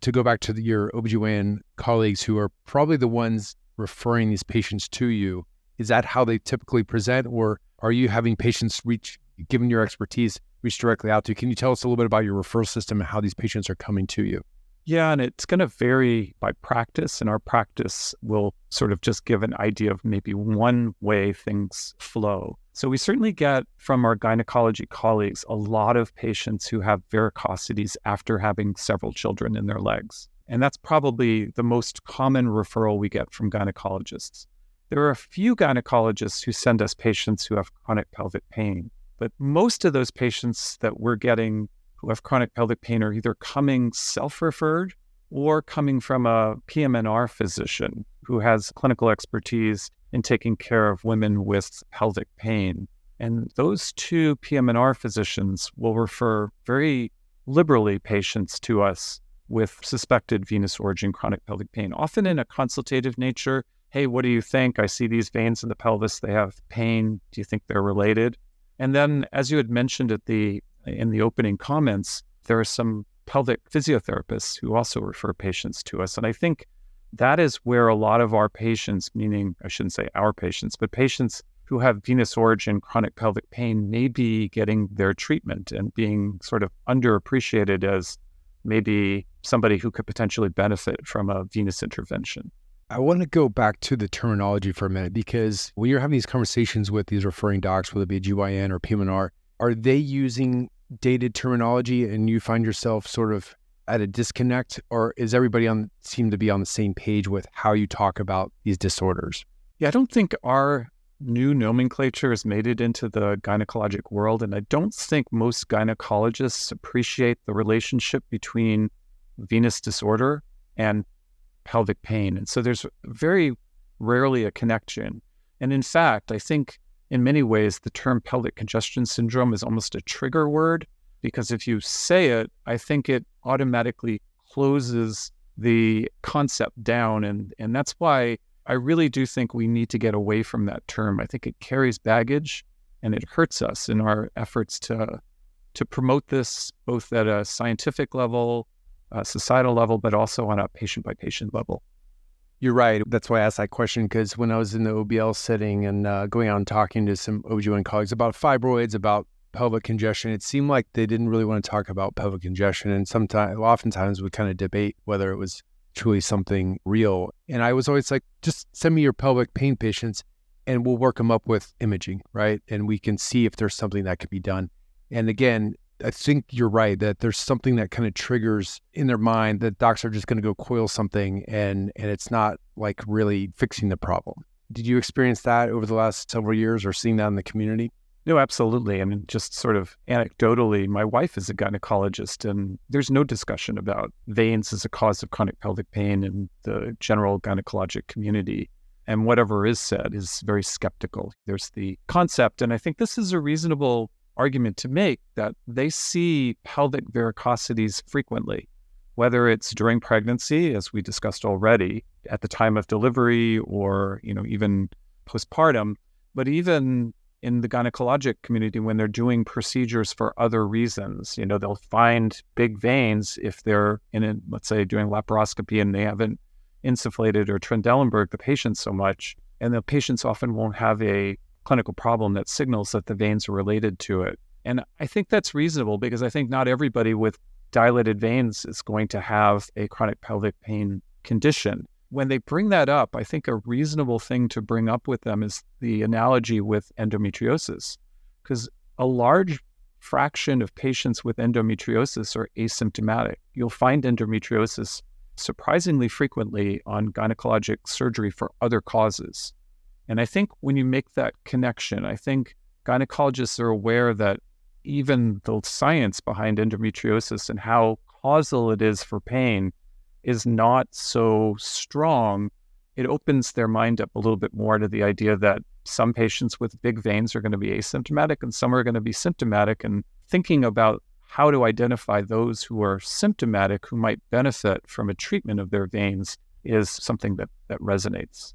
to go back to your OBGYN colleagues who are probably the ones referring these patients to you, is that how they typically present, or are you having patients given your expertise, reach directly out to you? Can you tell us a little bit about your referral system and how these patients are coming to you? Yeah, and it's going to vary by practice, and our practice will sort of just give an idea of maybe one way things flow. So we certainly get from our gynecology colleagues a lot of patients who have varicosities after having several children in their legs. And that's probably the most common referral we get from gynecologists. There are a few gynecologists who send us patients who have chronic pelvic pain, but most of those patients that we're getting who have chronic pelvic pain are either coming self-referred or coming from a PM&R physician who has clinical expertise in taking care of women with pelvic pain. And those two PM&R physicians will refer very liberally patients to us with suspected venous origin chronic pelvic pain, often in a consultative nature. Hey, what do you think? I see these veins in the pelvis. They have pain. Do you think they're related? And then, as you had mentioned in the opening comments, there are some pelvic physiotherapists who also refer patients to us. And I think that is where a lot of our patients, meaning I shouldn't say our patients, but patients who have venous origin chronic pelvic pain may be getting their treatment and being sort of underappreciated as maybe somebody who could potentially benefit from a venous intervention. I want to go back to the terminology for a minute, because when you're having these conversations with these referring docs, whether it be a GYN or PM&R, are they using dated terminology and you find yourself sort of at a disconnect, or is everybody seem to be on the same page with how you talk about these disorders? Yeah, I don't think our new nomenclature has made it into the gynecologic world, and I don't think most gynecologists appreciate the relationship between venous disorder and pelvic pain. And so there's very rarely a connection. And in fact, I think in many ways, the term pelvic congestion syndrome is almost a trigger word, because if you say it, I think it automatically closes the concept down. And that's why I really do think we need to get away from that term. I think it carries baggage and it hurts us in our efforts to promote this both at a scientific level, societal level, but also on a patient-by-patient level. You're right. That's why I asked that question, because when I was in the OBL setting and going out and talking to some OBGYN colleagues about fibroids, about pelvic congestion, it seemed like they didn't really want to talk about pelvic congestion. And oftentimes we kind of debate whether it was truly something real. And I was always like, just send me your pelvic pain patients and we'll work them up with imaging, right? And we can see if there's something that could be done. And again, I think you're right that there's something that kind of triggers in their mind that docs are just going to go coil something and it's not like really fixing the problem. Did you experience that over the last several years or seeing that in the community? No, absolutely. I mean, just sort of anecdotally, my wife is a gynecologist, and there's no discussion about veins as a cause of chronic pelvic pain in the general gynecologic community. And whatever is said is very skeptical. There's the concept, and I think this is a reasonable argument to make, that they see pelvic varicosities frequently, whether it's during pregnancy, as we discussed already, at the time of delivery, or even postpartum, but even in the gynecologic community when they're doing procedures for other reasons. They'll find big veins if they're let's say, doing laparoscopy and they haven't insufflated or Trendelenburg the patient so much, and the patients often won't have a clinical problem that signals that the veins are related to it. And I think that's reasonable, because I think not everybody with dilated veins is going to have a chronic pelvic pain condition. When they bring that up, I think a reasonable thing to bring up with them is the analogy with endometriosis, because a large fraction of patients with endometriosis are asymptomatic. You'll find endometriosis surprisingly frequently on gynecologic surgery for other causes. And I think when you make that connection, I think gynecologists are aware that even the science behind endometriosis and how causal it is for pain is not so strong. It opens their mind up a little bit more to the idea that some patients with big veins are going to be asymptomatic and some are going to be symptomatic, and thinking about how to identify those who are symptomatic who might benefit from a treatment of their veins is something that resonates.